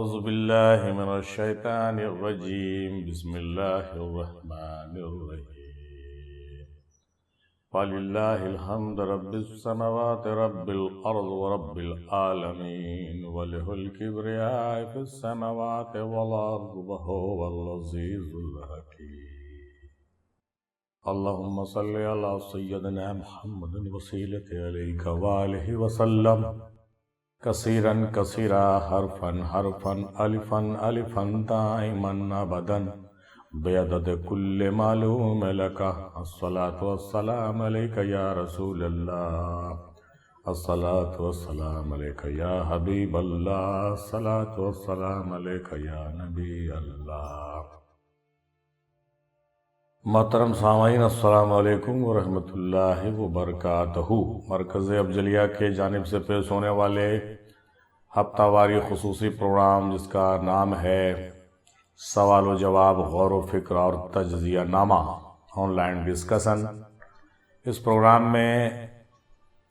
أعوذ بالله من الشيطان الرجيم بسم الله الرحمن الرحيم ولله الحمد رب السماوات رب الأرض ورب العالمين وله الكبرياء في السماوات والأرض وهو العزيز الحكيم اللهم صل على سيدنا محمد وسيلة عليك وآله وسلم کثیرا کثیرا حرفا حرفا الفا الفا دائما ابدا بعدد کل معلوم لک الصلاة والسلام علیک یا رسول اللہ الصلاة والسلام علیک یا حبیب اللہ الصلاة والسلام علیک یا نبی اللہ۔ محترم سامعین السلام علیکم ورحمۃ اللہ وبرکاتہ۔ مرکز افضلیہ کے جانب سے پیش ہونے والے ہفتہ واری خصوصی پروگرام جس کا نام ہے سوال و جواب غور و فکر اور تجزیہ نامہ آن لائن ڈسکشن، اس پروگرام میں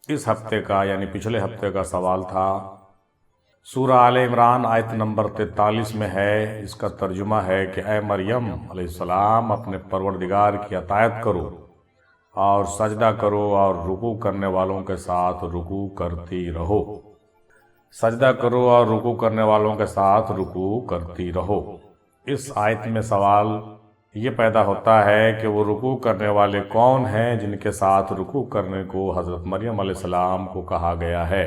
اس ہفتے کا یعنی پچھلے ہفتے کا سوال تھا سورہ آل عمران آیت نمبر 43 میں ہے، اس کا ترجمہ ہے کہ اے مریم علیہ السلام اپنے پروردگار کی اطاعت کرو اور سجدہ کرو اور رکوع کرنے والوں کے ساتھ رکوع کرتی رہو۔ سجدہ کرو اور رکوع کرنے والوں کے ساتھ رکوع کرتی رہو۔ اس آیت میں سوال یہ پیدا ہوتا ہے کہ وہ رکوع کرنے والے کون ہیں جن کے ساتھ رکوع کرنے کو حضرت مریم علیہ السلام کو کہا گیا ہے،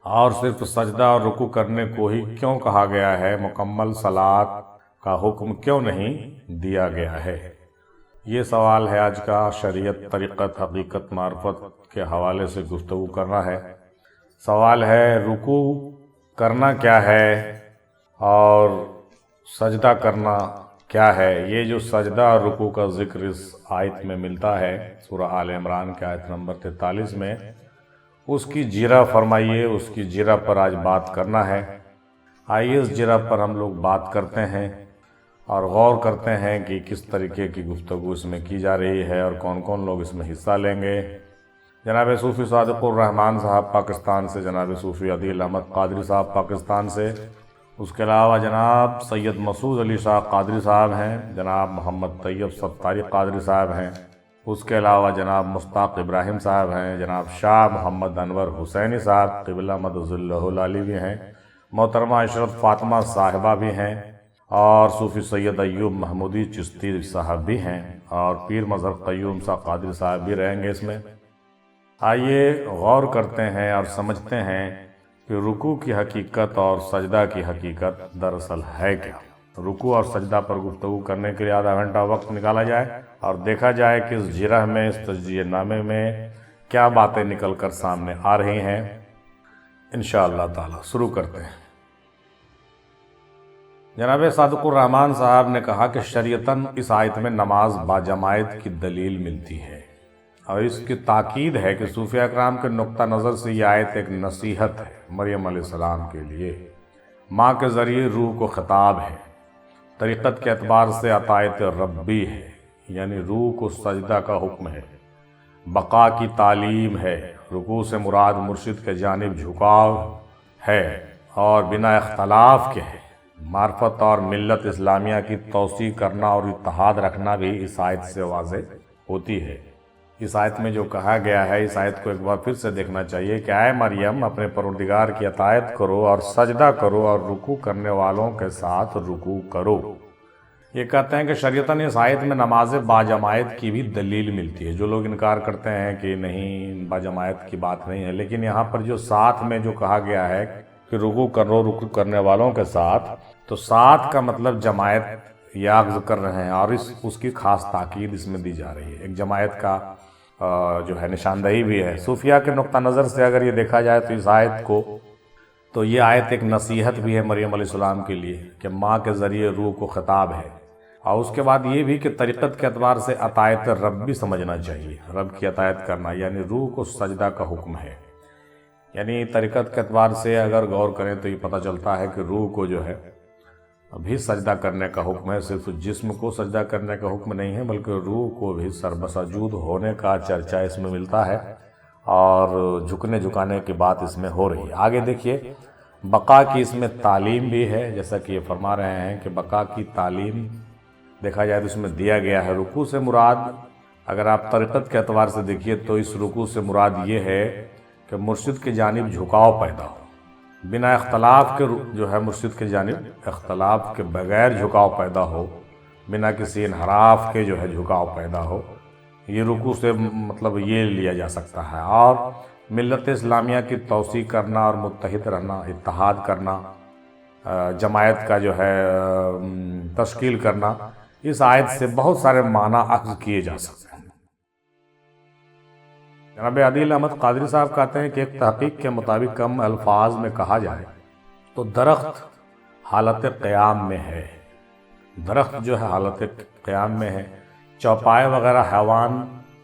اور صرف سجدہ اور رکوع کرنے کو ہی کیوں کہا گیا ہے، مکمل صلاۃ کا حکم کیوں نہیں دیا گیا ہے۔ یہ سوال ہے آج کا، شریعت، طریقت، حقیقت، معرفت کے حوالے سے گفتگو کرنا ہے۔ سوال ہے رکوع کرنا کیا ہے اور سجدہ کرنا کیا ہے۔ یہ جو سجدہ اور رکوع کا ذکر اس آیت میں ملتا ہے سورہ آل عمران کے آیت نمبر 43 میں، اس کی جرح فرمائیے، اس کی جرح پر آج بات کرنا ہے۔ آئیے اس جرح پر ہم لوگ بات کرتے ہیں اور غور کرتے ہیں کہ کس طریقے کی گفتگو اس میں کی جا رہی ہے اور کون کون لوگ اس میں حصہ لیں گے۔ جناب صوفی صادق الرحمان صاحب پاکستان سے، جناب صوفی عدیل احمد قادری صاحب پاکستان سے، اس کے علاوہ جناب سید مسعود علی شاہ قادری صاحب ہیں، جناب محمد طیب ستاری قادری صاحب ہیں، اس کے علاوہ جناب مشتاق ابراہیم صاحب ہیں، جناب شاہ محمد انور حسینی صاحب قبلہ مدظ اللہ العالی بھی ہیں، محترمہ عشرت فاطمہ صاحبہ بھی ہیں، اور صوفی سید ایوب محمودی چشتی صاحب بھی ہیں، اور پیر مظہر قیوم شاہ قادری صاحب بھی رہیں گے اس میں۔ آئیے غور کرتے ہیں اور سمجھتے ہیں کہ رکوع کی حقیقت اور سجدہ کی حقیقت دراصل ہے کیا۔ رکوع اور سجدہ پر گفتگو کرنے کے لیے آدھا گھنٹہ وقت نکالا جائے اور دیکھا جائے کہ اس جرح میں، اس تجزیہ نامے میں کیا باتیں نکل کر سامنے آ رہی ہیں۔ انشاءاللہ تعالی شروع کرتے ہیں۔ جناب صادق الرحمان صاحب نے کہا کہ شریعتاً اس آیت میں نماز باجماعت کی دلیل ملتی ہے، اور اس کی تاکید ہے کہ صوفیاء اکرام کے نقطہ نظر سے یہ آیت ایک نصیحت ہے مریم علیہ السلام کے لیے، ماں کے ذریعے روح کو خطاب ہے، طریقت کے اعتبار سے اطاعت ربی ہے، یعنی روح کو سجدہ کا حکم ہے، بقا کی تعلیم ہے، رکوع سے مراد مرشد کے جانب جھکاؤ ہے اور بنا اختلاف کے ہے، معرفت اور ملت اسلامیہ کی توسیع کرنا اور اتحاد رکھنا بھی اس آیت سے واضح ہوتی ہے۔ اس آیت میں جو کہا گیا ہے، اس آیت کو ایک بار پھر سے دیکھنا چاہیے کہ اے مریم اپنے پروردگار کی اطاعت کرو اور سجدہ کرو اور رکوع کرنے والوں کے ساتھ رکوع کرو۔ یہ کہتے ہیں کہ شریعتاً اس آیت میں نماز باجماعت کی بھی دلیل ملتی ہے۔ جو لوگ انکار کرتے ہیں کہ نہیں باجماعت کی بات نہیں ہے، لیکن یہاں پر جو ساتھ میں جو کہا گیا ہے کہ رکوع کرو رکوع کرنے والوں کے ساتھ، تو ساتھ کا مطلب جماعت یا اخذ کر رہے ہیں، اور اس کی خاص تاکید اس میں دی جا رہی ہے، ایک جماعت کا جو ہے نشاندہی بھی ہے۔ صوفیاء کے نقطہ نظر سے اگر یہ دیکھا جائے تو اس آیت کو، تو یہ آیت ایک نصیحت بھی ہے مریم علیہ السلام کے لیے کہ ماں کے ذریعے روح کو خطاب ہے، اور اس کے بعد یہ بھی کہ طریقت کے اعتبار سے اطاعت رب بھی سمجھنا چاہیے، رب کی اطاعت کرنا، یعنی روح کو سجدہ کا حکم ہے۔ یعنی طریقت کے اعتبار سے اگر غور کریں تو یہ پتہ چلتا ہے کہ روح کو جو ہے ابھی سجدہ کرنے کا حکم ہے، صرف جسم کو سجدہ کرنے کا حکم نہیں ہے بلکہ روح کو بھی سربسجود ہونے کا چرچہ اس میں ملتا ہے، اور جھکنے جھکانے کی بات اس میں ہو رہی ہے۔ آگے دیکھیے بقا کی اس میں تعلیم بھی ہے، جیسا کہ یہ فرما رہے ہیں کہ بقا کی تعلیم دیکھا جائے تو اس میں دیا گیا ہے۔ رکوع سے مراد اگر آپ طریقت کے اعتبار سے دیکھیے تو اس رکوع سے مراد یہ ہے کہ مرشد کی جانب جھکاؤ پیدا ہو، بنا اختلاف کے جو ہے مرشد کی جانب اختلاف کے بغیر جھکاؤ پیدا ہو، بنا کسی انحراف کے جو ہے جھکاؤ پیدا ہو، یہ رکوع سے مطلب یہ لیا جا سکتا ہے۔ اور ملت اسلامیہ کی توسیع کرنا اور متحد رہنا، اتحاد کرنا، جماعت کا جو ہے تشکیل کرنا، اس آیت سے بہت سارے معنی اخذ کیے جا سکتے ہیں۔ جناب عادل احمد قادری صاحب کہتے ہیں کہ ایک تحقیق کے مطابق کم الفاظ میں کہا جائے تو درخت حالت قیام میں ہے، درخت جو ہے حالت قیام میں ہے، چوپائے وغیرہ حیوان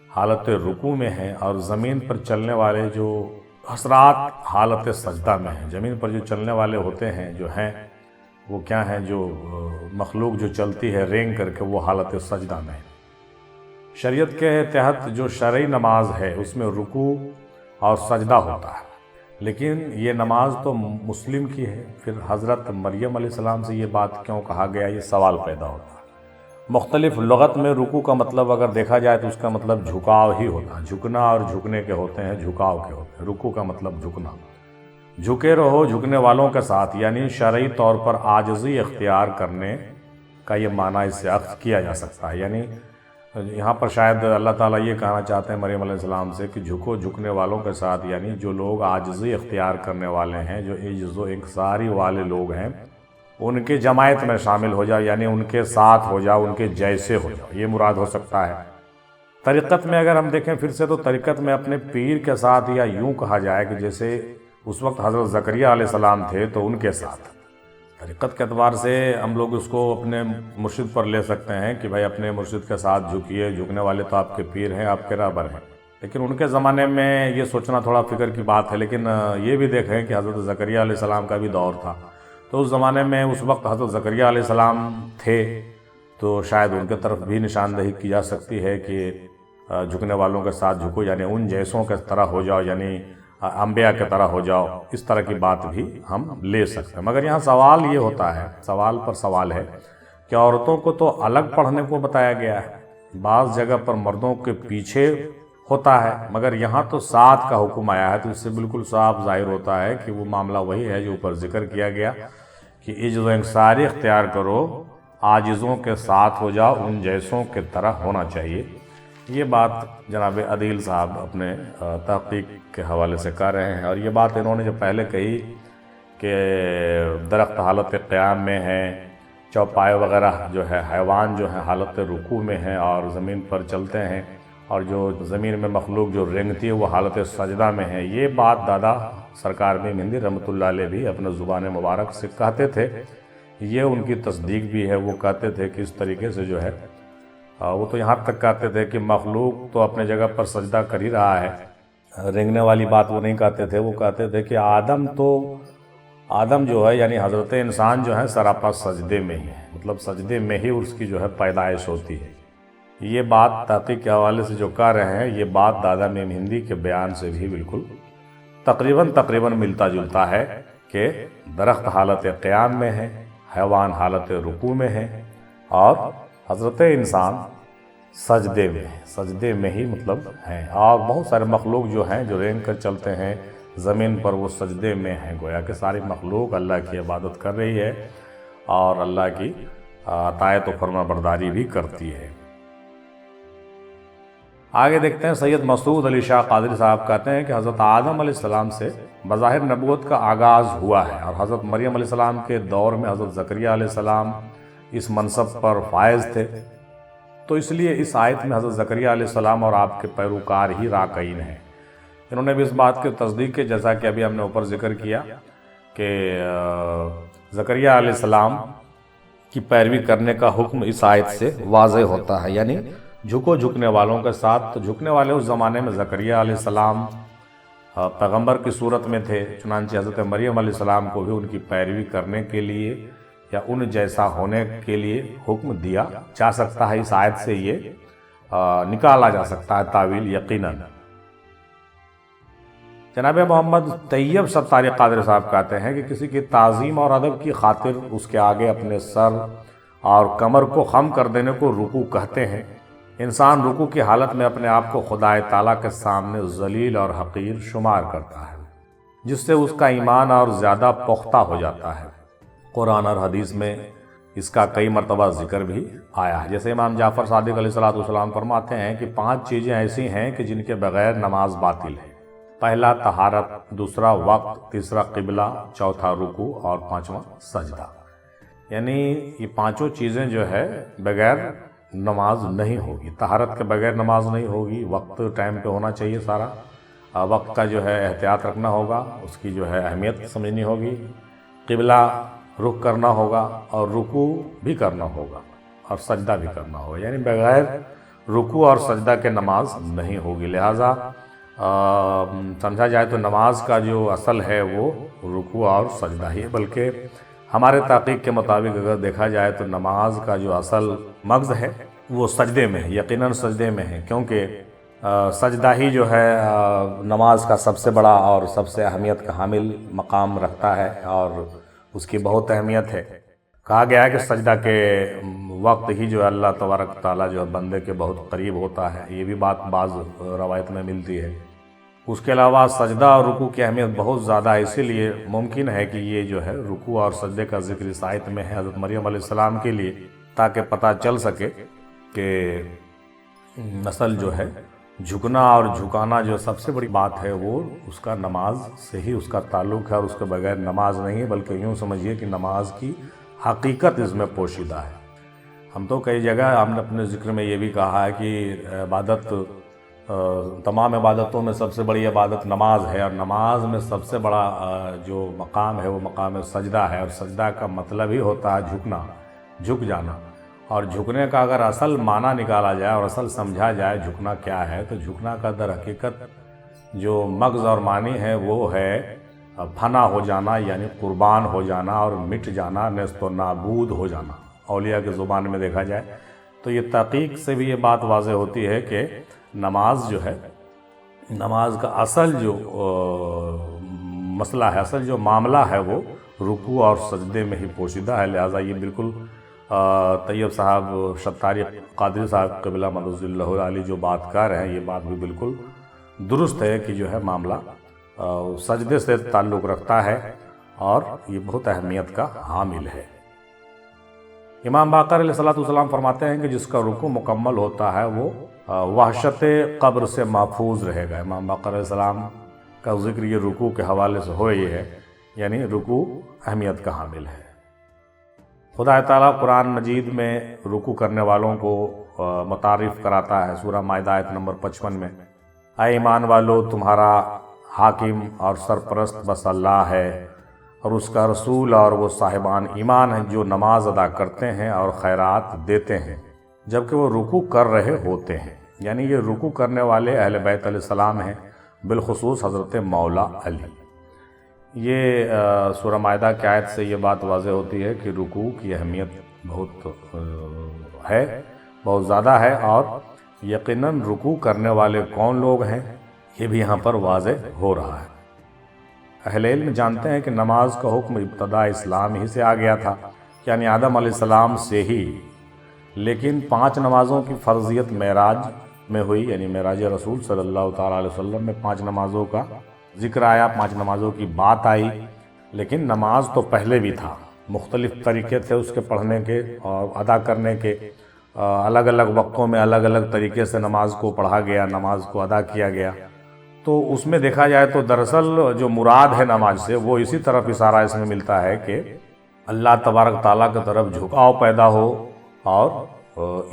حالت رکوع میں ہیں، اور زمین پر چلنے والے جو حشرات حالت سجدہ میں ہیں۔ زمین پر جو چلنے والے ہوتے ہیں جو ہیں وہ کیا ہیں، جو مخلوق جو چلتی ہے رینگ کر کے، وہ حالت سجدہ میں ہے۔ شریعت کے تحت جو شرعی نماز ہے اس میں رکوع اور سجدہ ہوتا ہے، لیکن یہ نماز تو مسلم کی ہے، پھر حضرت مریم علیہ السلام سے یہ بات کیوں کہا گیا، یہ سوال پیدا ہوتا ہے۔ مختلف لغت میں رکوع کا مطلب اگر دیکھا جائے تو اس کا مطلب جھکاؤ ہی ہوتا ہے، جھکنا اور جھکنے کے ہوتے ہیں، جھکاؤ کے ہوتے ہیں۔ رکوع کا مطلب جھکنا، جھکے رہو جھکنے والوں کے ساتھ، یعنی شرعی طور پر عاجزی اختیار کرنے کا یہ معنی اس سے اخذ کیا جا سکتا ہے۔ یعنی یہاں پر شاید اللہ تعالیٰ یہ کہنا چاہتے ہیں مریم علیہ السلام سے کہ جھکو جھکنے والوں کے ساتھ، یعنی جو لوگ عاجزی اختیار کرنے والے ہیں، جو عجز و انکساری والے لوگ ہیں، ان کے جماعت میں شامل ہو جاؤ، یعنی ان کے ساتھ ہو جاؤ، ان کے جیسے ہو جاؤ، یہ مراد ہو سکتا ہے۔ طریقت میں اگر ہم دیکھیں پھر سے تو طریقت میں اپنے پیر کے ساتھ، یا یوں کہا جائے کہ جیسے اس وقت حضرت زکریا علیہ السلام تھے تو ان کے ساتھ، طریقت کے اعتبار سے ہم لوگ اس کو اپنے مرشد پر لے سکتے ہیں کہ بھائی اپنے مرشد کے ساتھ جھکیے، جھکنے والے تو آپ کے پیر ہیں، آپ کے رہبر ہیں۔ لیکن ان کے زمانے میں یہ سوچنا تھوڑا فکر کی بات ہے، لیکن یہ بھی دیکھیں کہ حضرت زکریا علیہ السلام کا بھی دور تھا، تو اس زمانے میں اس وقت حضرت زکریا علیہ السلام تھے تو شاید ان کے طرف بھی نشاندہی کی جا سکتی ہے کہ جھکنے والوں کے ساتھ جھکو، یعنی ان جیسوں کے طرح ہو جاؤ، یعنی انبیاء کی طرح ہو جاؤ، اس طرح کی بات بھی ہم لے سکتے ہیں۔ مگر یہاں سوال یہ ہوتا ہے، سوال پر سوال ہے کہ عورتوں کو تو الگ پڑھنے کو بتایا گیا ہے، بعض جگہ پر مردوں کے پیچھے ہوتا ہے، مگر یہاں تو ساتھ کا حکم آیا ہے، تو اس سے بالکل صاف ظاہر ہوتا ہے کہ وہ معاملہ وہی ہے جو اوپر ذکر کیا گیا کہ عجز و انکساری اختیار کرو، عاجزوں کے ساتھ ہو جاؤ، ان جیسوں کے طرح ہونا چاہیے۔ یہ بات جناب عدیل صاحب اپنے تحقیق کے حوالے سے کر رہے ہیں، اور یہ بات انہوں نے جو پہلے کہی کہ درخت حالت قیام میں ہیں، چوپائے وغیرہ جو ہے حیوان جو ہے حالت رکوع میں ہیں اور زمین پر چلتے ہیں، اور جو زمین میں مخلوق جو رینگتی ہے وہ حالت سجدہ میں ہے، یہ بات دادا سرکار میں ہندی رحمۃ اللہ علیہ بھی اپنے زبان مبارک سے کہتے تھے، یہ ان کی تصدیق بھی ہے۔ وہ کہتے تھے کہ اس طریقے سے جو ہے، وہ تو یہاں تک کہتے تھے کہ مخلوق تو اپنے جگہ پر سجدہ کر ہی رہا ہے، رینگنے والی بات وہ نہیں کہتے تھے، وہ کہتے تھے کہ آدم جو ہے یعنی حضرت انسان جو ہے سراپا سجدے میں ہی ہے، مطلب سجدے میں ہی اس کی جو ہے پیدائش ہوتی ہے۔ یہ بات تحقیق کے حوالے سے جو کہہ رہے ہیں، یہ بات دادا میم ہندی کے بیان سے بھی بالکل تقریباً ملتا جلتا ہے کہ درخت حالت قیام میں ہے، حیوان حالت رکوع میں ہے، اور حضرت انسان سجدے میں ہے، سجدے میں ہی مطلب ہیں، اور بہت سارے مخلوق جو ہیں جو رینگ کر چلتے ہیں زمین پر، وہ سجدے میں ہیں۔ گویا کہ ساری مخلوق اللہ کی عبادت کر رہی ہے اور اللہ کی اطاعت و فرما برداری بھی کرتی ہے۔ آگے دیکھتے ہیں، سید مسعود علی شاہ قادری صاحب کہتے ہیں کہ حضرت آدم علیہ السلام سے بظاہر نبوت کا آغاز ہوا ہے، اور حضرت مریم علیہ السلام کے دور میں حضرت زکریا علیہ السلام اس منصب پر فائز تھے، تو اس لیے اس آیت میں حضرت زکریا علیہ السلام اور آپ کے پیروکار ہی راکعین ہیں۔ انہوں نے بھی اس بات کی تصدیق کی، جیسا کہ ابھی ہم نے اوپر ذکر کیا کہ زکریا علیہ السلام کی پیروی کرنے کا حکم اس آیت سے واضح ہوتا ہے، یعنی جھکو جھکنے والوں کے ساتھ۔ تو جھکنے والے اس زمانے میں زکریا علیہ السلام پیغمبر کی صورت میں تھے، چنانچہ حضرت مریم علیہ السلام کو بھی ان کی پیروی کرنے کے لیے یا ان جیسا ہونے کے لیے حکم دیا جا سکتا ہے۔ اس آیت سے یہ نکالا جا سکتا ہے تعویل یقیناً۔ جناب محمد طیب ستاری قادری صاحب کہتے ہیں کہ کسی کی تعظیم اور ادب کی خاطر اس کے آگے اپنے سر اور کمر کو خم کر دینے کو رکوع کہتے ہیں۔ انسان رکوع کی حالت میں اپنے آپ کو خدائے تعالیٰ کے سامنے ذلیل اور حقیر شمار کرتا ہے، جس سے اس کا ایمان اور زیادہ پختہ ہو جاتا ہے۔ قرآن اور حدیث میں اس کا کئی مرتبہ ذکر بھی آیا ہے، جیسے امام جعفر صادق علیہ السلام فرماتے ہیں کہ 5 چیزیں ایسی ہیں کہ جن کے بغیر نماز باطل ہے۔ پہلا طہارت، دوسرا وقت، تیسرا قبلہ، چوتھا رکوع اور 5واں سجدہ۔ یعنی یہ 5 چیزیں جو ہے بغیر نماز نہیں ہوگی۔ طہارت کے بغیر نماز نہیں ہوگی، وقت ٹائم پہ ہونا چاہیے سارا، وقت کا جو ہے احتیاط رکھنا ہوگا، اس کی جو ہے اہمیت سمجھنی ہوگی، قبلہ رخ کرنا ہوگا اور رکوع بھی کرنا ہوگا اور سجدہ بھی کرنا ہوگا، یعنی بغیر رکوع اور سجدہ کے نماز نہیں ہوگی۔ لہٰذا سمجھا جائے تو نماز کا جو اصل ہے وہ رکوع اور سجدہ ہی ہے، بلکہ ہمارے تحقیق کے مطابق اگر دیکھا جائے تو نماز کا جو اصل مغز ہے وہ سجدے میں ہے، یقیناً سجدے میں ہے، کیونکہ سجدہ ہی جو ہے نماز کا سب سے بڑا اور سب سے اہمیت کا حامل مقام رکھتا ہے اور اس کی بہت اہمیت ہے۔ کہا گیا ہے کہ سجدہ کے وقت ہی جو ہے اللہ تبارک تعالیٰ جو ہے بندے کے بہت قریب ہوتا ہے، یہ بھی بات بعض روایت میں ملتی ہے۔ اس کے علاوہ سجدہ اور رکوع کی اہمیت بہت زیادہ ہے، اسی لیے ممکن ہے کہ یہ جو ہے رکوع اور سجدے کا ذکر اس آیت میں ہے حضرت مریم علیہ السلام کے لیے، تاکہ پتہ چل سکے کہ اصل جو ہے جھکنا اور جھکانا جو سب سے بڑی بات ہے وہ اس کا نماز سے ہی اس کا تعلق ہے، اور اس کے بغیر نماز نہیں ہے، بلکہ یوں سمجھیے کہ نماز کی حقیقت اس میں پوشیدہ ہے۔ ہم تو کئی جگہ ہم نے اپنے ذکر میں یہ بھی کہا ہے کہ عبادت، تمام عبادتوں میں سب سے بڑی عبادت نماز ہے، اور نماز میں سب سے بڑا جو مقام ہے وہ مقام سجدہ ہے، اور سجدہ کا مطلب ہی ہوتا ہے جھکنا، جھک جانا۔ اور جھکنے کا اگر اصل معنی نکالا جائے اور اصل سمجھا جائے جھکنا کیا ہے، تو جھکنا کا در حقیقت جو مغز اور معنی ہے وہ ہے فنا ہو جانا، یعنی قربان ہو جانا اور مٹ جانا، نیست و نابود ہو جانا۔ اولیاء کی زبان میں دیکھا جائے تو یہ تحقیق سے بھی یہ بات واضح ہوتی ہے کہ نماز جو ہے، نماز کا اصل جو مسئلہ ہے، اصل جو معاملہ ہے وہ رکوع اور سجدے میں ہی پوشیدہ ہے۔ لہٰذا یہ بالکل طیب صاحب ستاری قادری صاحب قبلہ مدد اللہ علیہ جو بات کر رہے ہیں، یہ بات بھی بالکل درست ہے کہ جو ہے معاملہ سجدے سے تعلق رکھتا ہے اور یہ بہت اہمیت کا حامل ہے۔ امام باقر علیہ السلام فرماتے ہیں کہ جس کا رکوع مکمل ہوتا ہے وہ وحشت قبر سے محفوظ رہے گا۔ امام باقر علیہ السلام کا ذکر یہ رکوع کے حوالے سے ہو یہ ہے، یعنی رکوع اہمیت کا حامل ہے۔ خدا تعالیٰ قرآن مجید میں رکوع کرنے والوں کو متعارف کراتا ہے سورہ مائدہ آیت نمبر 55 میں، اے ایمان والو تمہارا حاکم اور سرپرست بس اللہ ہے، اور اس کا رسول اور وہ صاحبان ایمان ہیں جو نماز ادا کرتے ہیں اور خیرات دیتے ہیں جبکہ وہ رکوع کر رہے ہوتے ہیں۔ یعنی یہ رکوع کرنے والے اہل بیت علیہ السلام ہیں، بالخصوص حضرت مولا علی۔ یہ سورہ مائدہ کی آیت سے یہ بات واضح ہوتی ہے کہ رکوع کی اہمیت بہت ہے، بہت زیادہ ہے، اور یقیناً رکوع کرنے والے کون لوگ ہیں یہ بھی یہاں پر واضح ہو رہا ہے۔ اہل علم جانتے ہیں کہ نماز کا حکم ابتدا اسلام ہی سے آ گیا تھا، یعنی آدم علیہ السلام سے ہی، لیکن 5 نمازوں کی فرضیت معراج میں ہوئی، یعنی معراج رسول صلی اللہ تعالیٰ علیہ وسلم میں 5 نمازوں کا ذکر آیا، 5 نمازوں کی بات آئی، لیکن نماز تو پہلے بھی تھا، مختلف طریقے تھے اس کے پڑھنے کے اور ادا کرنے کے، الگ الگ وقتوں میں الگ الگ طریقے سے نماز کو پڑھا گیا، نماز کو ادا کیا گیا۔ تو اس میں دیکھا جائے تو دراصل جو مراد ہے نماز سے وہ اسی طرف اشارہ اس میں ملتا ہے کہ اللہ تبارک تعالیٰ کی طرف جھکاؤ پیدا ہو اور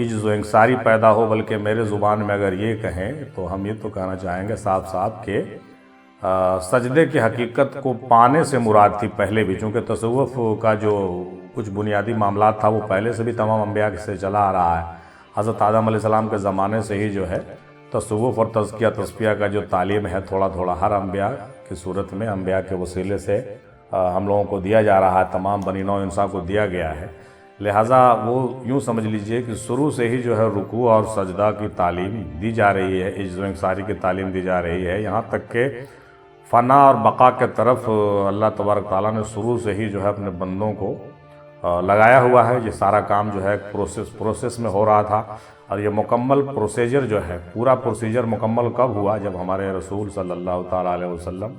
عجز و انکساری پیدا ہو، بلکہ میرے زبان میں اگر یہ کہیں تو ہم یہ تو کہنا چاہیں گے صاف صاف کہ سجدے کی حقیقت کو پانے سے مراد تھی پہلے بھی، چونکہ تصوف کا جو کچھ بنیادی معاملات تھا وہ پہلے سے بھی تمام انبیاء سے چلا آ رہا ہے۔ حضرت آدم علیہ السلام کے زمانے سے ہی جو ہے تصوف اور تزکیہ تصفیہ کا جو تعلیم ہے تھوڑا تھوڑا ہر انبیاء کی صورت میں انبیاء کے وسیلے سے ہم لوگوں کو دیا جا رہا ہے، تمام بنی نوع انسان کو دیا گیا ہے۔ لہٰذا وہ یوں سمجھ لیجئے کہ شروع سے ہی جو ہے رکوع اور سجدہ کی تعلیم دی جا رہی ہے، عجز و انکساری کی تعلیم دی جا رہی ہے، یہاں تک کہ فنا اور بقا کے طرف اللہ تبارک تعالیٰ نے شروع سے ہی جو ہے اپنے بندوں کو لگایا ہوا ہے۔ یہ سارا کام جو ہے پروسیس میں ہو رہا تھا، اور یہ مکمل پروسیجر جو ہے، پورا پروسیجر مکمل کب ہوا؟ جب ہمارے رسول صلی اللہ تعالیٰ علیہ وسلم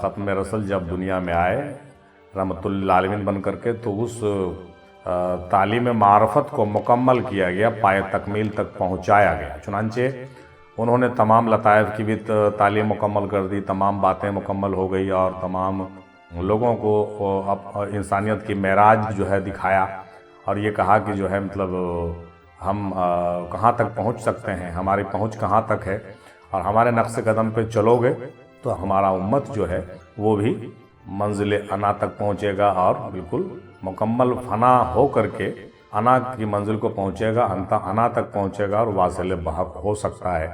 ختم رسل جب دنیا میں آئے رحمت للعالمین بن کر کے، تو اس تعلیم معرفت کو مکمل کیا گیا، پائے تکمیل تک پہنچایا گیا۔ چنانچہ انہوں نے تمام لطائف کی بھی تعلیم مکمل کر دی، تمام باتیں مکمل ہو گئی، اور تمام لوگوں کو انسانیت کی معراج جو ہے دکھایا، اور یہ کہا کہ جو ہے مطلب ہم کہاں تک پہنچ سکتے ہیں، ہماری پہنچ کہاں تک ہے، اور ہمارے نقش قدم پہ چلو گے تو ہمارا امت جو ہے وہ بھی منزل انا تک پہنچے گا، اور بالکل مکمل فنا ہو کر کے انا کی منزل کو پہنچے گا، انا تک پہنچے گا، اور واصل بحق ہو سکتا ہے۔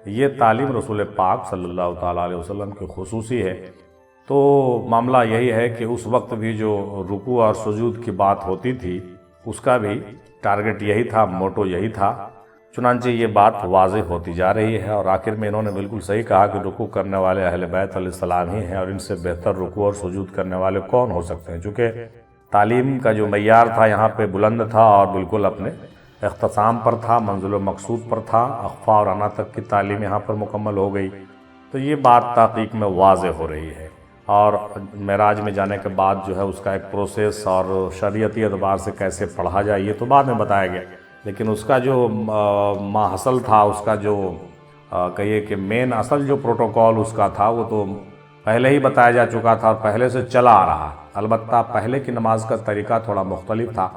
یہ تعلیم رسول پاک صلی اللہ تعالیٰ علیہ وسلم کی خصوصی ہے۔ تو معاملہ یہی ہے کہ اس وقت بھی جو رکوع اور سجود کی بات ہوتی تھی، اس کا بھی ٹارگٹ یہی تھا، موٹو یہی تھا۔ چنانچہ یہ بات واضح ہوتی جا رہی ہے، اور آخر میں انہوں نے بالکل صحیح کہا کہ رکوع کرنے والے اہل بیت علیہ السلام ہی ہیں، اور ان سے بہتر رکوع اور سجود کرنے والے کون ہو سکتے ہیں؟ چونکہ تعلیم کا جو معیار تھا یہاں پہ بلند تھا، اور بالکل اپنے اختتام پر تھا، منزل و مقصود پر تھا، اخفا اور انا تک کی تعلیم یہاں پر مکمل ہو گئی۔ تو یہ بات تحقیق میں واضح ہو رہی ہے، اور معراج میں جانے کے بعد جو ہے اس کا ایک پروسیس اور شریعتی اعتبار سے کیسے پڑھا جائے یہ تو بعد میں بتایا گیا، لیکن اس کا جو ماحصل تھا، اس کا جو کہیے کہ مین اصل جو پروٹوکول اس کا تھا، وہ تو پہلے ہی بتایا جا چکا تھا اور پہلے سے چلا آ رہا۔ البتہ پہلے کی نماز کا طریقہ تھوڑا مختلف تھا،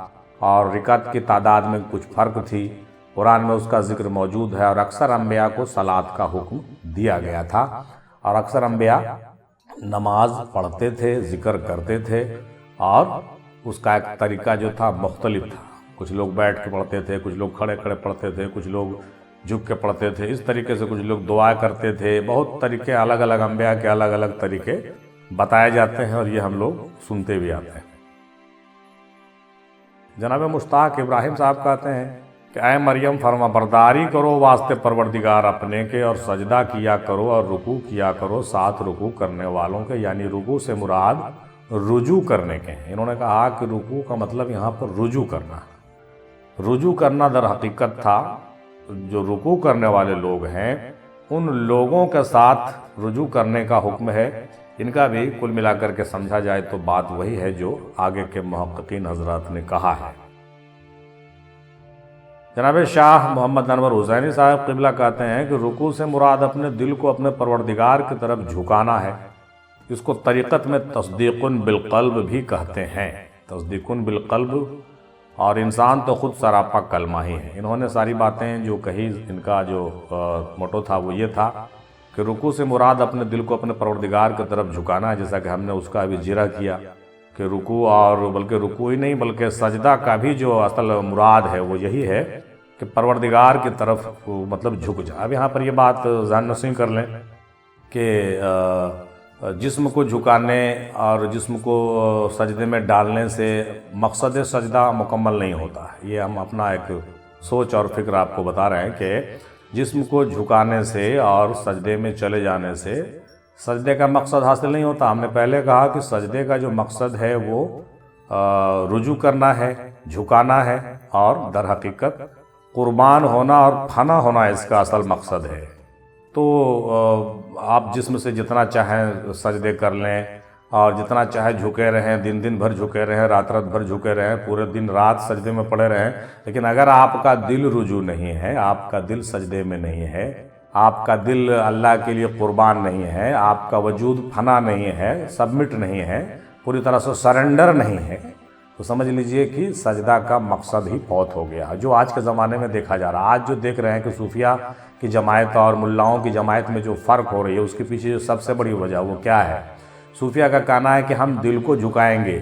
اور رکعت کی تعداد میں کچھ فرق تھی۔ قرآن میں اس کا ذکر موجود ہے، اور اکثر انبیاء کو صلاۃ کا حکم دیا گیا تھا، اور اکثر انبیاء نماز پڑھتے تھے، ذکر کرتے تھے، اور اس کا ایک طریقہ جو تھا مختلف تھا۔ کچھ لوگ بیٹھ کے پڑھتے تھے، کچھ لوگ کھڑے کھڑے پڑھتے تھے، کچھ لوگ جھک کے پڑھتے تھے، اس طریقے سے کچھ لوگ دعا کرتے تھے۔ بہت طریقے، الگ الگ انبیاء کے الگ الگ طریقے بتائے جاتے ہیں، اور یہ ہم لوگ سنتے بھی آتے ہیں۔ جناب مشتاق ابراہیم صاحب کہتے ہیں کہ اے مریم فرما برداری کرو واسطے پروردگار اپنے کے، اور سجدہ کیا کرو اور رکوع کیا کرو ساتھ رکوع کرنے والوں کے، یعنی رکوع سے مراد رجوع کرنے کے ہیں۔ انہوں نے کہا کہ رکوع کا مطلب یہاں پر رجوع کرنا، رجوع کرنا در حقیقت تھا جو رکوع کرنے والے لوگ ہیں ان لوگوں کے ساتھ رجوع کرنے کا حکم ہے۔ ان کا بھی کل ملا کر کے سمجھا جائے تو بات وہی ہے جو آگے کے محققین حضرات نے کہا ہے۔ جناب شاہ محمد انور حسینی صاحب قبلہ کہتے ہیں کہ رکوع سے مراد اپنے دل کو اپنے پروردگار کی طرف جھکانا ہے۔ اس کو طریقت میں تصدیق بالقلب بھی کہتے ہیں، تصدیق بالقلب، اور انسان تو خود سراپا کلمہ ہی ہے۔ انہوں نے ساری باتیں جو کہی، ان کا جو موٹو تھا وہ یہ تھا کہ رکوع سے مراد اپنے دل کو اپنے پروردگار کی طرف جھکانا ہے، جیسا کہ ہم نے اس کا بھی ذکر کیا کہ رکوع، اور بلکہ رکوع ہی نہیں بلکہ سجدہ کا بھی جو اصل مراد ہے وہ یہی ہے کہ پروردگار کی طرف مطلب جھک جا۔ اب یہاں پر یہ بات ذہن نشین کر لیں کہ جسم کو جھکانے اور جسم کو سجدے میں ڈالنے سے مقصد سجدہ مکمل نہیں ہوتا۔ یہ ہم اپنا ایک سوچ اور فکر آپ کو بتا رہے ہیں کہ جسم کو جھکانے سے اور سجدے میں چلے جانے سے سجدے کا مقصد حاصل نہیں ہوتا۔ ہم نے پہلے کہا کہ سجدے کا جو مقصد ہے وہ رجوع کرنا ہے، جھکانا ہے، اور در حقیقت قربان ہونا اور فنا ہونا اس کا اصل مقصد ہے۔ تو آپ جسم سے جتنا چاہیں سجدے کر لیں اور جتنا چاہے جھکے رہیں، دن بھر جھکے رہیں، رات بھر جھکے رہیں، پورے دن رات سجدے میں پڑے رہیں، لیکن اگر آپ کا دل رجوع نہیں ہے، آپ کا دل سجدے میں نہیں ہے، آپ کا دل اللہ کے لیے قربان نہیں ہے، آپ کا وجود فنا نہیں ہے، سبمٹ نہیں ہے، پوری طرح سے سرنڈر نہیں ہے، تو سمجھ لیجئے کہ سجدہ کا مقصد ہی فوت ہو گیا، جو آج کے زمانے میں دیکھا جا رہا ہے۔ آج جو دیکھ رہے ہیں کہ صوفیہ کی جماعت اور ملاؤں کی جماعت میں جو فرق ہو رہی ہے، اس کے پیچھے جو سب سے بڑی وجہ وہ کیا ہے؟ صوفیہ کا کہنا ہے کہ ہم دل کو جھکائیں گے،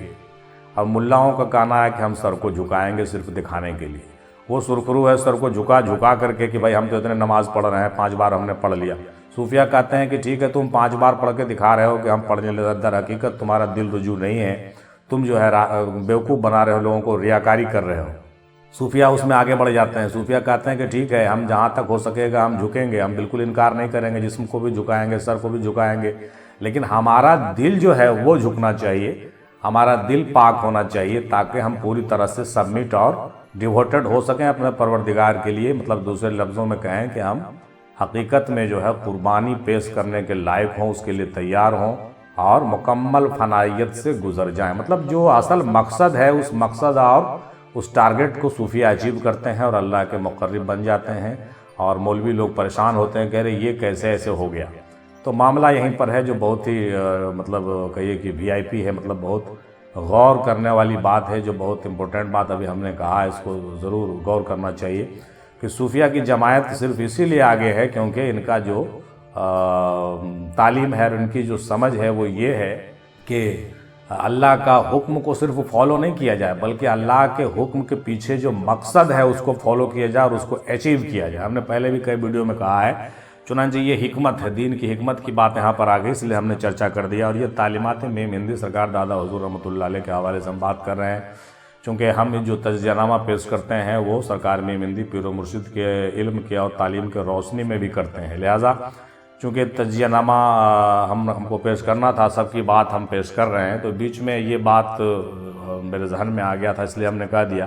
اور ملاؤں کا کہنا ہے کہ ہم سر کو جھکائیں گے صرف دکھانے کے لیے۔ وہ سرخرو ہے سر کو جھکا کر کے کہ بھائی ہم تو اتنے نماز پڑھ رہے ہیں، 5 بار ہم نے پڑھ لیا۔ صوفیہ کہتے ہیں کہ ٹھیک ہے، تم 5 بار پڑھ کے دکھا رہے ہو کہ ہم پڑھنے لگے، در حقیقت تمہارا دل رجوع نہیں ہے، تم جو ہے بیوقوف بنا رہے ہو، لوگوں کو ریاکاری کر رہے ہو۔ صوفیہ اس میں آگے بڑھ جاتے ہیں. صوفیہ کہتے ہیں کہ ٹھیک ہے ہم جہاں تک ہو سکے گا ہم جھکیں گے, ہم بالکل انکار نہیں کریں گے, جسم کو بھی جھکائیں گے, سر کو بھی جھکائیں گے, لیکن ہمارا دل جو ہے وہ جھکنا چاہیے, ہمارا دل پاک ہونا چاہیے تاکہ ہم پوری طرح سے سبمٹ اور ڈیووٹڈ ہو سکیں اپنے پروردگار کے لیے. مطلب دوسرے لفظوں میں کہیں کہ ہم حقیقت میں جو ہے قربانی پیش کرنے کے لائق ہوں, اس کے لیے تیار ہوں اور مکمل فنائیت سے گزر جائیں. مطلب جو اصل مقصد ہے اس مقصد اور اس ٹارگٹ کو صوفیہ اچیو کرتے ہیں اور اللہ کے مقرب بن جاتے ہیں. اور مولوی لوگ پریشان ہوتے ہیں, کہہ رہے یہ کیسے ایسے ہو گیا. تو معاملہ یہیں پر ہے جو بہت ہی مطلب کہیے کہ وی آئی پی ہے, مطلب بہت غور کرنے والی بات ہے, جو بہت امپورٹنٹ بات ابھی ہم نے کہا, اس کو ضرور غور کرنا چاہیے کہ صوفیہ کی جماعت صرف اسی لیے آگے ہے کیونکہ ان کا جو تعلیم ہے اور ان کی جو سمجھ ہے وہ یہ ہے کہ اللہ کا حکم کو صرف فالو نہیں کیا جائے بلکہ اللہ کے حکم کے پیچھے جو مقصد ہے اس کو فالو کیا جائے اور اس کو اچیو کیا جائے. ہم نے پہلے بھی کئی ویڈیو میں کہا ہے, چنانچہ یہ حکمت ہے, دین کی حکمت کی بات یہاں پر آ گئی, اس لیے ہم نے چرچا کر دیا. اور یہ تعلیمات میم ہندی سرکار دادا حضور رحمۃ اللہ علیہ کے حوالے سے ہم بات کر رہے ہیں, چونکہ ہم جو تجزیہ نامہ پیش کرتے ہیں وہ سرکار میم ہندی پیر و مرشد کے علم کے اور تعلیم کے روشنی میں بھی کرتے ہیں. لہٰذا چونکہ تجزیہ نامہ ہم کو پیش کرنا تھا, سب کی بات ہم پیش کر رہے ہیں, تو بیچ میں یہ بات میرے ذہن میں آ گیا تھا, اس لیے ہم نے کہہ دیا.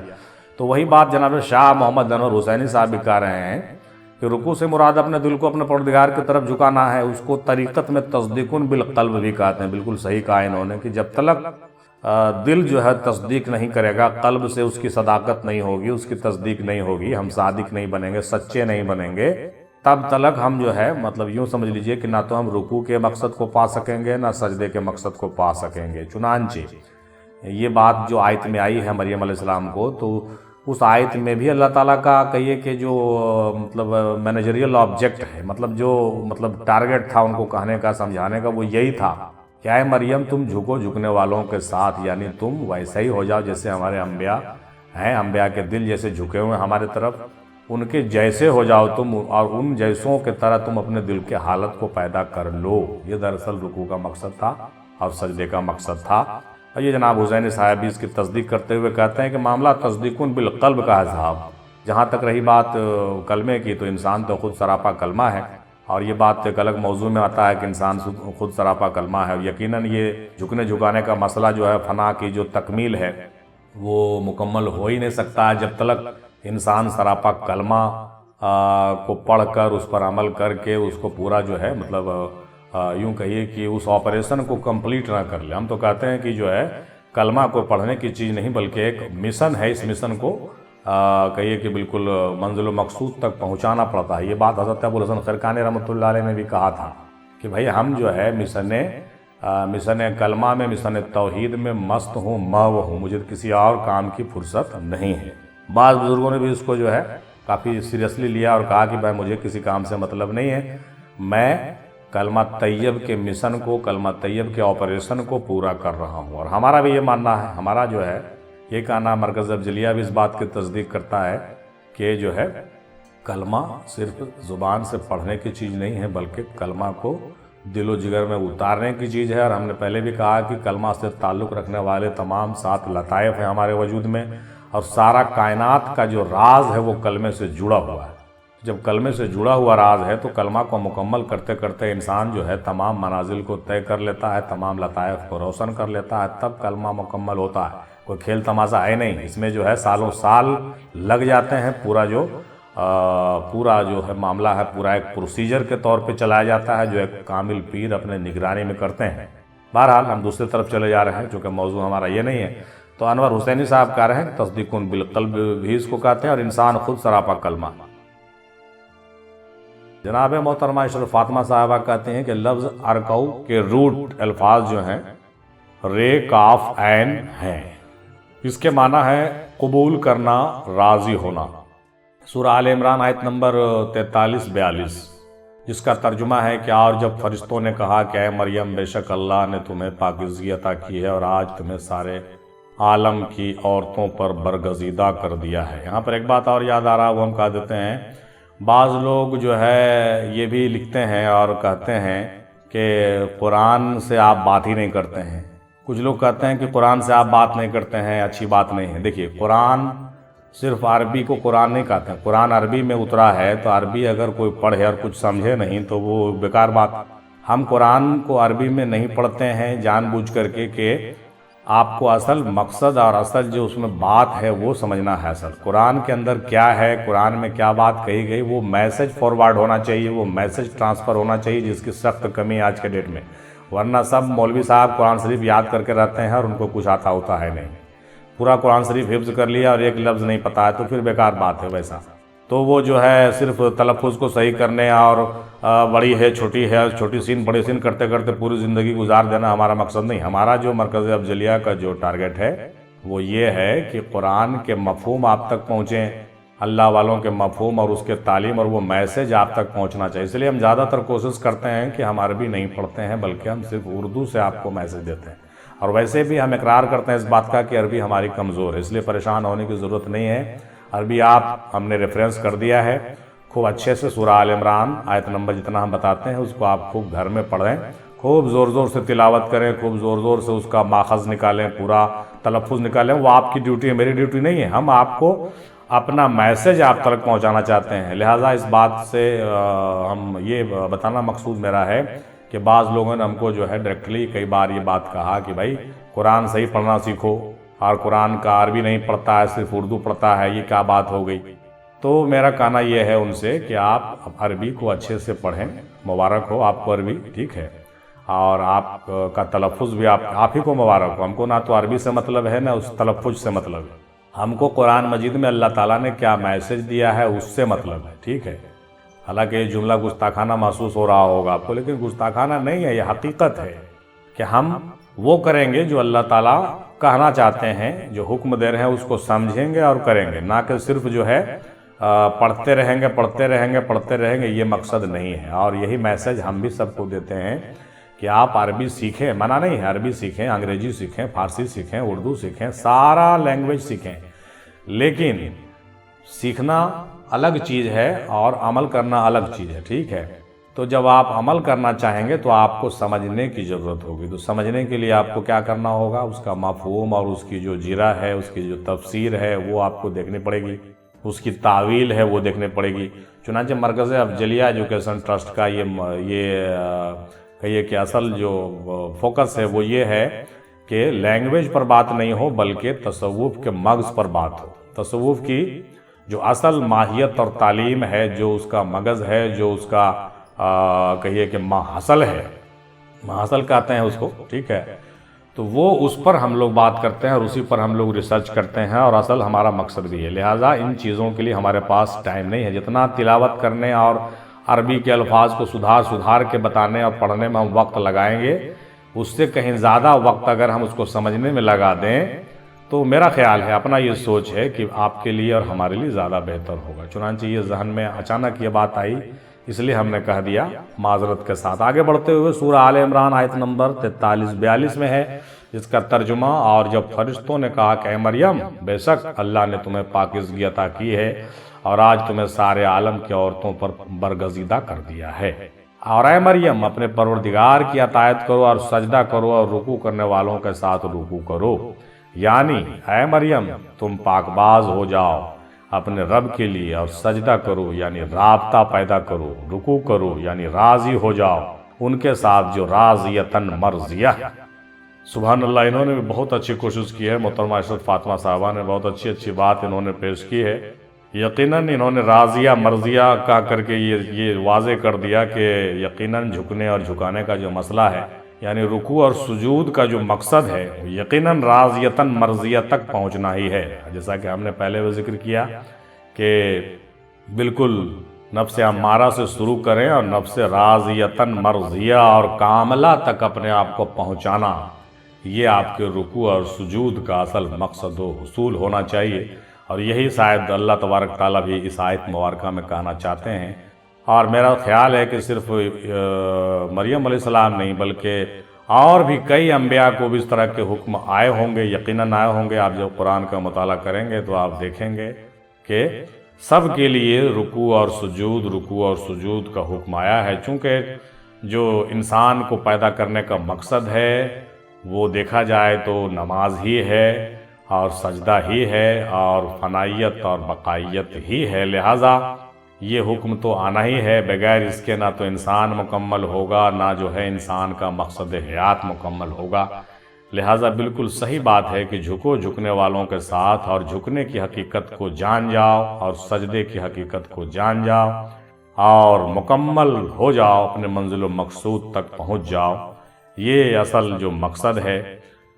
تو وہی بات جناب شاہ محمد انور حسینی صاحب بھی کہہ رہے ہیں کہ رکوع سے مراد اپنے دل کو اپنے پروردگار کی طرف جھکانا ہے. اس کو طریقت میں تصدیقن بالقلب بھی کہتے ہیں. بالکل صحیح کہا انہوں نے کہ جب تک دل جو ہے تصدیق نہیں کرے گا, قلب سے اس کی صداقت نہیں ہوگی, اس کی تصدیق نہیں ہوگی, ہم صادق نہیں بنیں گے, سچے نہیں بنیں گے, تب تلک ہم جو ہے مطلب یوں سمجھ لیجئے کہ نہ تو ہم رکوع کے مقصد کو پا سکیں گے نہ سجدے کے مقصد کو پا سکیں گے. چنانچہ یہ بات جو آیت میں آئی ہے مریم علیہ السلام کو, تو اس آیت میں بھی اللہ تعالیٰ کا کہیے کہ جو مطلب مینیجریل آبجیکٹ ہے, مطلب جو مطلب ٹارگٹ تھا ان کو کہنے کا سمجھانے کا, وہ یہی تھا کہ اے مریم تم جھکو جھکنے والوں کے ساتھ, یعنی تم ویسے ہی ہو جاؤ جیسے ہمارے انبیاء ہیں, انبیاء کے دل جیسے جھکے ہوئے ہمارے طرف, ان کے جیسے ہو جاؤ تم, اور ان جیسوں کے طرح تم اپنے دل کے حالت کو پیدا کر لو. یہ دراصل رکوع کا مقصد تھا اور سجدے کا مقصد تھا. اور یہ جناب حسینی صاحب بھی اس کی تصدیق کرتے ہوئے کہتے ہیں کہ معاملہ تصدیقن بالقلب کا ہے صاحب. جہاں تک رہی بات کلمے کی, تو انسان تو خود سراپا کلمہ ہے, اور یہ بات ایک الگ موضوع میں آتا ہے کہ انسان خود سراپا کلمہ ہے. اور یقیناً یہ جھکنے جھکانے کا مسئلہ جو ہے, فنا کی جو تکمیل ہے وہ مکمل ہو ہی نہیں سکتا ہے جب تک انسان سراپا کلمہ کو پڑھ کر اس پر عمل کر کے اس کو پورا جو ہے مطلب یوں کہیے کہ اس آپریشن کو کمپلیٹ نہ کر لے. ہم تو کہتے ہیں کہ جو ہے کلمہ کو پڑھنے کی چیز نہیں بلکہ ایک مشن ہے, اس مشن کو کہیے کہ بالکل منزل و مقصود تک پہنچانا پڑتا ہے. یہ بات حضرت ابوالحسن خرقانی رحمۃ اللہ علیہ نے بھی کہا تھا کہ بھائی ہم جو ہے مشن کلمہ میں, مشن توحید میں مست ہوں, محو ہوں, مجھے کسی اور کام کی فرصت نہیں ہے. بعض بزرگوں نے بھی اس کو جو ہے کافی سیریسلی لیا اور کہا کہ بھائی مجھے کسی کام سے مطلب نہیں ہے, میں کلمہ طیب کے مشن کو, کلمہ طیب کے آپریشن کو پورا کر رہا ہوں. اور ہمارا بھی یہ ماننا ہے, ہمارا جو ہے یہ کہنا, مرکز افضلیہ بھی اس بات کی تصدیق کرتا ہے کہ جو ہے کلمہ صرف زبان سے پڑھنے کی چیز نہیں ہے بلکہ کلمہ کو دل و جگر میں اتارنے کی چیز ہے. اور ہم نے پہلے بھی کہا کہ کلمہ سے تعلق رکھنے والے تمام 7 لطائف ہیں ہمارے وجود میں, اور سارا کائنات کا جو راز ہے وہ کلمے سے جڑا ہوا ہے. جب کلمے سے جڑا ہوا راز ہے تو کلمہ کو مکمل کرتے کرتے انسان جو ہے تمام منازل کو طے کر لیتا ہے, تمام لطائف کو روشن کر لیتا ہے, تب کلمہ مکمل ہوتا ہے. کوئی کھیل تماشا ہے نہیں, اس میں جو ہے سالوں سال لگ جاتے ہیں. پورا جو ہے معاملہ ہے پورا ایک پروسیجر کے طور پہ چلایا جاتا ہے جو ایک کامل پیر اپنے نگرانی میں کرتے ہیں. بہرحال ہم دوسری طرف چلے جا رہے ہیں چونکہ موضوع ہمارا یہ نہیں ہے. تو انور حسینی صاحب کہہ رہے ہیں کہ تصدیقن بالقلب بھی اس کو کہتے ہیں, اور انسان خود سراپا کلمہ. جناب محترمہ اشرف فاطمہ صاحبہ کہتے ہیں کہ لفظ ارکو کے روٹ الفاظ جو ہیں رے کاف عین ہیں. اس کے معنی ہے قبول کرنا, راضی ہونا. سورہ آل عمران آیت نمبر 43-42, جس کا ترجمہ ہے کہ اور جب فرشتوں نے کہا کہ اے مریم بے شک اللہ نے تمہیں پاکیزگی عطا کی ہے اور آج تمہیں سارے عالم کی عورتوں پر برگزیدہ کر دیا ہے. یہاں پر ایک بات اور یاد آ رہا ہے, وہ ہم کہہ دیتے ہیں. بعض لوگ جو ہے یہ بھی لکھتے ہیں اور کہتے ہیں کہ قرآن سے آپ بات ہی نہیں کرتے ہیں. کچھ لوگ کہتے ہیں کہ قرآن سے آپ بات نہیں کرتے ہیں, اچھی بات نہیں ہے. دیکھیے قرآن صرف عربی کو قرآن نہیں کہتے ہیں، قرآن عربی میں اترا ہے تو عربی اگر کوئی پڑھے اور کچھ سمجھے نہیں تو وہ بیکار بات۔ ہم قرآن کو عربی میں نہیں پڑھتے ہیں جان بوجھ کر کے کہ آپ کو اصل مقصد اور اصل جو اس میں بات ہے وہ سمجھنا ہے۔ اصل قرآن کے اندر کیا ہے، قرآن میں کیا بات کہی گئی، وہ میسج فارورڈ ہونا چاہیے، وہ میسج ٹرانسفر ہونا چاہیے، جس کی سخت کمی ہے آج کے ڈیٹ میں۔ ورنہ سب مولوی صاحب قرآن شریف یاد کر کے رہتے ہیں اور ان کو کچھ آتا ہوتا ہے نہیں، پورا قرآن شریف حفظ کر لیا اور ایک لفظ نہیں پتہ ہے تو پھر بیکار بات ہے ویسا۔ تو وہ جو ہے صرف تلفظ کو صحیح کرنے اور بڑی ہے چھوٹی سین بڑی سین کرتے کرتے پوری زندگی گزار دینا ہمارا مقصد نہیں۔ ہمارا جو مرکز افضلیہ کا جو ٹارگٹ ہے وہ یہ ہے کہ قرآن کے مفہوم آپ تک پہنچیں، اللہ والوں کے مفہوم اور اس کے تعلیم اور وہ میسج آپ تک پہنچنا چاہیے۔ اس لیے ہم زیادہ تر کوشش کرتے ہیں کہ ہم عربی نہیں پڑھتے ہیں بلکہ ہم صرف اردو سے آپ کو میسج دیتے ہیں، اور ویسے بھی ہم اقرار کرتے ہیں اس بات کا کہ عربی ہماری کمزور ہے، اس لیے پریشان ہونے کی ضرورت نہیں ہے۔ عربی آپ ہم نے ریفرنس کر دیا ہے، خوب اچھے سے سورہ آل عمران آیت نمبر جتنا ہم بتاتے ہیں اس کو آپ خوب گھر میں پڑھیں، خوب زور زور سے تلاوت کریں، خوب زور زور سے اس کا ماخذ نکالیں، پورا تلفظ نکالیں۔ وہ آپ کی ڈیوٹی ہے، میری ڈیوٹی نہیں ہے۔ ہم آپ کو اپنا میسج آپ تک پہنچانا چاہتے ہیں، لہٰذا اس بات سے ہم یہ بتانا مقصود میرا ہے کہ بعض لوگوں نے ہم کو جو ہے ڈائریکٹلی کئی بار یہ بات کہا کہ بھائی قرآن صحیح پڑھنا سیکھو، اور قرآن کا عربی نہیں پڑھتا ہے صرف اردو پڑھتا ہے، یہ کیا بات ہو گئی؟ تو میرا کہنا یہ ہے ان سے کہ آپ عربی کو اچھے سے پڑھیں، مبارک ہو آپ کو عربی، ٹھیک ہے، اور آپ کا تلفظ بھی آپ ہی کو مبارک ہو۔ ہم کو نہ تو عربی سے مطلب ہے نہ اس تلفظ سے مطلب ہے، ہم کو قرآن مجید میں اللہ تعالیٰ نے کیا میسج دیا ہے اس سے مطلب ہے، ٹھیک ہے۔ حالانکہ یہ جملہ گستاخانہ محسوس ہو رہا ہوگا آپ کو، لیکن گستاخانہ نہیں ہے، یہ حقیقت ہے کہ ہم وہ کریں گے جو اللہ تعالیٰ کہنا چاہتے ہیں، جو حکم دے رہے ہیں اس کو سمجھیں گے اور کریں گے، نہ کہ صرف جو ہے پڑھتے رہیں گے، یہ مقصد نہیں ہے۔ اور یہی میسج ہم بھی سب کو دیتے ہیں کہ آپ عربی سیکھیں، منع نہیں ہے، عربی سیکھیں، انگریزی سیکھیں، فارسی سیکھیں، اردو سیکھیں، سارا لینگویج سیکھیں، لیکن سیکھنا الگ چیز ہے اور عمل کرنا الگ چیز ہے، ٹھیک ہے۔ تو جب آپ عمل کرنا چاہیں گے تو آپ کو سمجھنے کی ضرورت ہوگی، تو سمجھنے کے لیے آپ کو کیا کرنا ہوگا، اس کا مفہوم اور اس کی جو جرا ہے، اس کی جو تفسیر ہے وہ آپ کو دیکھنی پڑے گی، اس کی تعویل ہے وہ دیکھنے پڑے گی۔ چنانچہ مرکز افضلیہ ایجوکیشن ٹرسٹ کا یہ کہیے کہ اصل جو فوکس ہے وہ یہ ہے کہ لینگویج پر بات نہیں ہو بلکہ تصوف کے مغز پر بات ہو۔ تصوف کی جو اصل ماہیت اور تعلیم ہے، جو اس کا مغز ہے، جو اس کا کہیے کہ ماحصل ہے، ماحصل کہتے ہیں اس کو، ٹھیک ہے، تو وہ اس پر ہم لوگ بات کرتے ہیں اور اسی پر ہم لوگ ریسرچ کرتے ہیں، اور اصل ہمارا مقصد بھی ہے۔ لہٰذا ان چیزوں کے لیے ہمارے پاس ٹائم نہیں ہے، جتنا تلاوت کرنے اور عربی کے الفاظ کو سدھار کے بتانے اور پڑھنے میں ہم وقت لگائیں گے، اس سے کہیں زیادہ وقت اگر ہم اس کو سمجھنے میں لگا دیں تو میرا خیال ہے، اپنا یہ سوچ ہے کہ آپ کے لیے اور ہمارے لیے زیادہ بہتر ہوگا۔ چنانچہ یہ ذہن میں اچانک یہ بات آئی، اس لیے ہم نے کہہ دیا، معذرت کے ساتھ۔ آگے بڑھتے ہوئے سورہ آل عمران آیت نمبر 43-42 میں ہے جس کا ترجمہ، اور جب فرشتوں نے کہا کہ اے مریم، بے شک اللہ نے تمہیں پاکیزگی عطا کی ہے اور آج تمہیں سارے عالم کی عورتوں پر برگزیدہ کر دیا ہے، اور اے مریم اپنے پروردگار کی اطاعت کرو اور سجدہ کرو اور رکوع کرنے والوں کے ساتھ رکوع کرو، یعنی اے مریم تم پاک باز ہو جاؤ اپنے رب کے لیے اور سجدہ کرو یعنی رابطہ پیدا کرو، رکوع کرو یعنی راضی ہو جاؤ ان کے ساتھ جو راضیتاً مرضیہ۔ سبحان اللہ، انہوں نے بھی بہت اچھی کوشش کی ہے، محترمہ عشرت فاطمہ صاحبہ نے بہت اچھی بات انہوں نے پیش کی ہے۔ یقیناً انہوں نے راضیہ مرضیہ کہا کر کے یہ واضح کر دیا کہ یقیناً جھکنے اور جھکانے کا جو مسئلہ ہے، یعنی رکوع اور سجود کا جو مقصد ہے یقیناً راضیتاً مرضیہ تک پہنچنا ہی ہے، جیسا کہ ہم نے پہلے وہ ذکر کیا کہ بالکل نفس امارہ سے شروع کریں اور نفس راضیتاً مرضیہ اور کاملہ تک اپنے آپ کو پہنچانا، یہ آپ کے رکوع اور سجود کا اصل مقصد و حصول ہونا چاہیے، اور یہی شاید اللہ تبارک تعالیٰ بھی اس آیت مبارکہ میں کہنا چاہتے ہیں۔ اور میرا خیال ہے کہ صرف مریم علیہ السلام نہیں بلکہ اور بھی کئی انبیاء کو بھی اس طرح کے حکم آئے ہوں گے، یقیناً آئے ہوں گے۔ آپ جب قرآن کا مطالعہ کریں گے تو آپ دیکھیں گے کہ سب کے لیے رکوع اور سجود کا حکم آیا ہے، چونکہ جو انسان کو پیدا کرنے کا مقصد ہے وہ دیکھا جائے تو نماز ہی ہے، اور سجدہ ہی ہے اور فنائیت اور بقائیت ہی ہے، لہٰذا یہ حکم تو آنا ہی ہے، بغیر اس کے نہ تو انسان مکمل ہوگا، نہ جو ہے انسان کا مقصد حیات مکمل ہوگا۔ لہٰذا بالکل صحیح بات ہے کہ جھکو جھکنے والوں کے ساتھ، اور جھکنے کی حقیقت کو جان جاؤ اور سجدے کی حقیقت کو جان جاؤ اور مکمل ہو جاؤ، اپنے منزل و مقصود تک پہنچ جاؤ۔ یہ اصل جو مقصد ہے،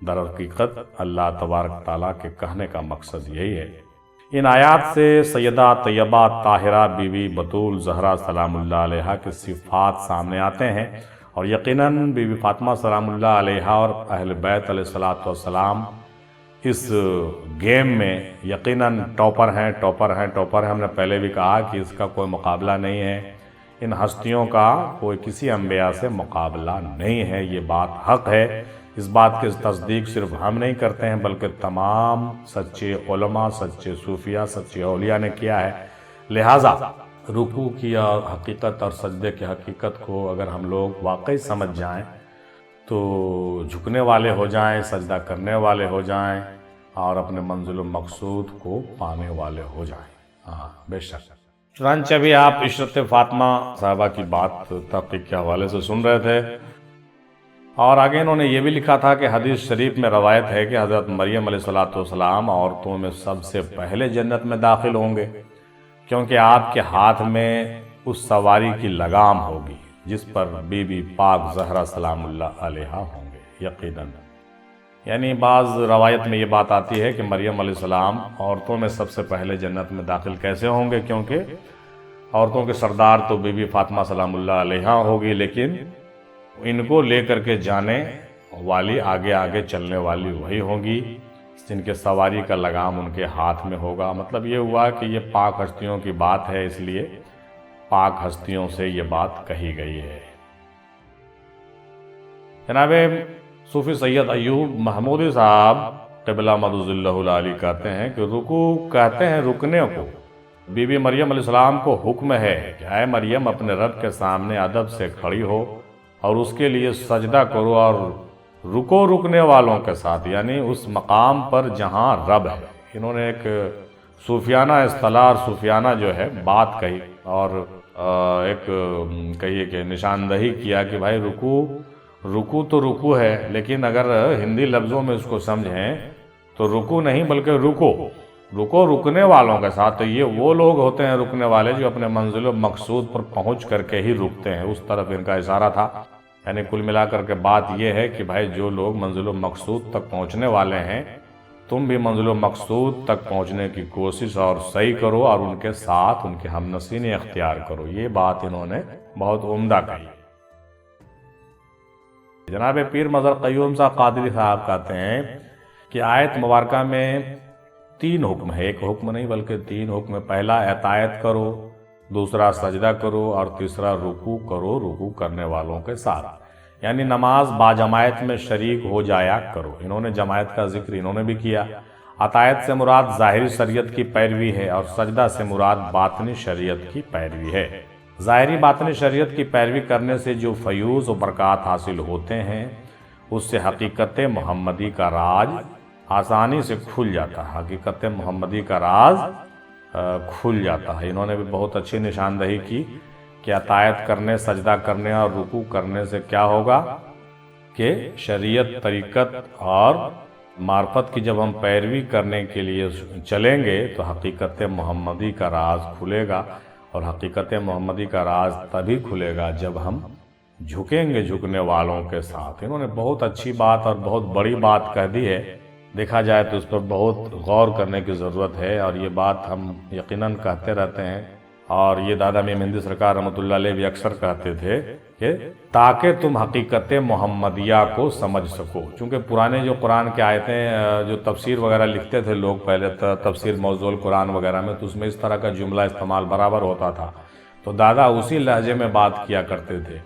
در حقیقت اللہ تبارک تعالیٰ کے کہنے کا مقصد یہی ہے۔ ان آیات سے سیدہ طیبہ طاہرہ بی بی بطول زہرا سلام اللہ علیہا کے صفات سامنے آتے ہیں، اور یقیناً بی بی فاطمہ سلام اللہ علیہا اور اہل بیت علیہ الصلوۃ والسلام اس گیم میں یقیناً ٹاپر ہیں۔ ہم نے پہلے بھی کہا کہ اس کا کوئی مقابلہ نہیں ہے، ان ہستیوں کا کوئی کسی انبیاء سے مقابلہ نہیں ہے، یہ بات حق ہے۔ اس بات کی تصدیق صرف ہم نہیں کرتے ہیں بلکہ تمام سچے علماء، سچے صوفیاء، سچے اولیاء نے کیا ہے۔ لہٰذا رکوع کی اور حقیقت اور سجدے کی حقیقت کو اگر ہم لوگ واقعی سمجھ جائیں تو جھکنے والے ہو جائیں، سجدہ کرنے والے ہو جائیں اور اپنے منزل و مقصود کو پانے والے ہو جائیں۔ ہاں بے شک۔ چنانچہ ابھی آپ عشرت فاطمہ صاحبہ کی بات تحقیق کے حوالے سے سن رہے تھے، اور آگے انہوں نے یہ بھی لکھا تھا کہ حدیث شریف میں روایت ہے کہ حضرت مریم علیہ السلام عورتوں میں سب سے پہلے جنت میں داخل ہوں گے، کیونکہ آپ کے ہاتھ میں اس سواری کی لگام ہوگی جس پر بی بی پاک زہرا سلام اللہ علیہا ہوں گے۔ یقیناً یعنی بعض روایت میں یہ بات آتی ہے کہ مریم علیہ السلام عورتوں میں سب سے پہلے جنت میں داخل کیسے ہوں گے، کیونکہ عورتوں کے سردار تو بی بی فاطمہ سلام اللہ علیہا ہوگی، لیکن ان کو لے کر کے جانے والی، آگے آگے چلنے والی وہی ہوں گی جن کے سواری کا لگام ان کے ہاتھ میں ہوگا۔ مطلب یہ ہوا کہ یہ پاک ہستیوں کی بات ہے، اس لیے پاک ہستیوں سے یہ بات کہی گئی ہے۔ جناب صوفی سید ایوب محمودی صاحب قبلہ مدظ اللہ العالی کہتے ہیں کہ رکوع کہتے ہیں رکنے کو۔ بی بی مریم علیہ السلام کو حکم ہے کہ اے مریم اپنے رب کے سامنے ادب سے کھڑی ہو اور اس کے لیے سجدہ کرو، اور رکو رکنے والوں کے ساتھ، یعنی اس مقام پر جہاں رب ہے۔ انہوں نے ایک صوفیانہ اصطلاح اور صوفیانہ جو ہے بات کہی، اور ایک کہیے کہ نشاندہی کیا کہ بھائی رکوع تو رکوع ہے، لیکن اگر ہندی لفظوں میں اس کو سمجھیں تو رکوع نہیں بلکہ رکو رکنے والوں کے ساتھ۔ تو یہ وہ لوگ ہوتے ہیں رکنے والے جو اپنے منزل و مقصود پر پہنچ کر کے ہی رکتے ہیں، اس طرف ان کا اشارہ تھا۔ یعنی کل ملا کر کے بات یہ ہے کہ بھائی جو لوگ منزل و مقصود تک پہنچنے والے ہیں، تم بھی منزل و مقصود تک پہنچنے کی کوشش اور صحیح کرو، اور ان کے ساتھ ان کے ہم نشینی اختیار کرو۔ یہ بات انہوں نے بہت عمدہ کہی۔ جناب پیر مظہر قیوم صاحب قادری صاحب کہتے ہیں کہ آیت مبارکہ میں 3 حکم ہے، ایک حکم نہیں بلکہ 3 حکم۔ پہلا اطاعت کرو، دوسرا سجدہ کرو، اور تیسرا رکوع کرو رکوع کرنے والوں کے ساتھ، یعنی نماز باجماعت میں شریک ہو جایا کرو۔ انہوں نے جماعت کا ذکر انہوں نے بھی کیا۔ اطاعت سے مراد ظاہری شریعت کی پیروی ہے، اور سجدہ سے مراد باطنی شریعت کی پیروی ہے۔ ظاہری باطنی شریعت کی پیروی کرنے سے جو فیوز و برکات حاصل ہوتے ہیں، اس سے حقیقت محمدی کا راز آسانی سے کھل جاتا ہے، حقیقت محمدی کا راز کھل جاتا ہے۔ انہوں نے بھی بہت اچھی نشاندہی کی کہ اطاعت کرنے، سجدہ کرنے اور رکوع کرنے سے کیا ہوگا کہ شریعت، طریقت اور معرفت کی جب ہم پیروی کرنے کے لیے چلیں گے تو حقیقت محمدی کا راز کھلے گا، اور حقیقت محمدی کا راز تبھی کھلے گا جب ہم جھکیں گے جھکنے والوں کے ساتھ۔ انہوں نے بہت اچھی بات اور بہت بڑی بات کہہ دی ہے، دیکھا جائے تو اس پر بہت غور کرنے کی ضرورت ہے، اور یہ بات ہم یقیناً کہتے رہتے ہیں، اور یہ دادا میر مہندی سرکار رحمۃ اللہ علیہ بھی اکثر کہتے تھے کہ تاکہ تم حقیقت محمدیہ کو سمجھ سکو۔ چونکہ پرانے جو قرآن کے آیتیں جو تفسیر وغیرہ لکھتے تھے لوگ پہلے تفسیر موضوع القرآن وغیرہ میں، تو اس میں اس طرح کا جملہ استعمال برابر ہوتا تھا، تو دادا اسی لہجے میں بات کیا کرتے تھے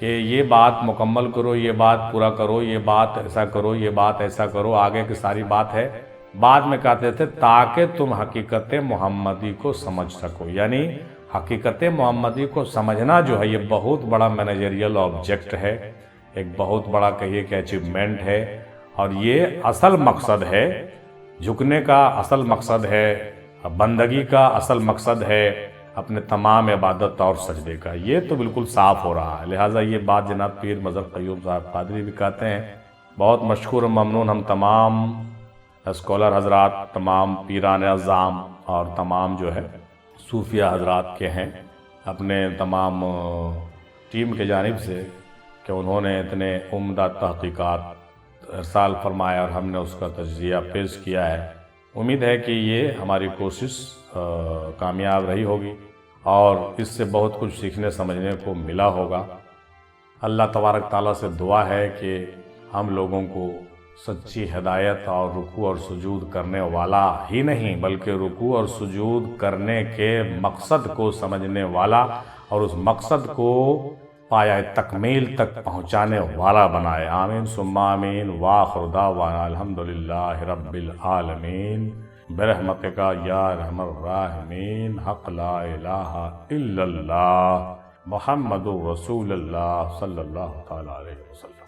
کہ یہ بات مکمل کرو، یہ بات پورا کرو، یہ بات ایسا کرو، یہ بات ایسا کرو، آگے کی ساری بات ہے۔ بعد میں کہتے تھے تاکہ تم حقیقت محمدی کو سمجھ سکو، یعنی حقیقت محمدی کو سمجھنا جو ہے یہ بہت بڑا مینیجریل آبجیکٹ ہے، ایک بہت بڑا کہیے کہ اچیومنٹ ہے، اور یہ اصل مقصد ہے جھکنے کا اصل مقصد ہے، بندگی کا اصل مقصد ہے اپنے تمام عبادت اور سجدے کا۔ یہ تو بالکل صاف ہو رہا ہے۔ لہٰذا یہ بات جناب پیر مظہر قیوم صاحب قادری بھی کہتے ہیں، بہت مشکور و ممنون ہم تمام اسکالر حضرات، تمام پیران اعظام اور تمام جو ہے صوفیہ حضرات کے ہیں، اپنے تمام ٹیم کے جانب سے، کہ انہوں نے اتنے عمدہ تحقیقات ارسال فرمایا اور ہم نے اس کا تجزیہ پیش کیا ہے۔ امید ہے کہ یہ ہماری کوشش کامیاب رہی ہوگی اور اس سے بہت کچھ سیکھنے سمجھنے کو ملا ہوگا۔ اللہ تبارک تعالیٰ سے دعا ہے کہ ہم لوگوں کو سچی ہدایت اور رکوع اور سجود کرنے والا ہی نہیں بلکہ رکوع اور سجود کرنے کے مقصد کو سمجھنے والا اور اس مقصد کو پایہ تکمیل تک پہنچانے والا بنائے۔ آمین ثم آمین۔ وآخر دعوانا الحمدللہ رب العالمین برحمتک یا ارحم الراحمین۔ حق لا الہ الا اللہ محمد رسول اللہ صلی اللہ تعالی علیہ وسلم۔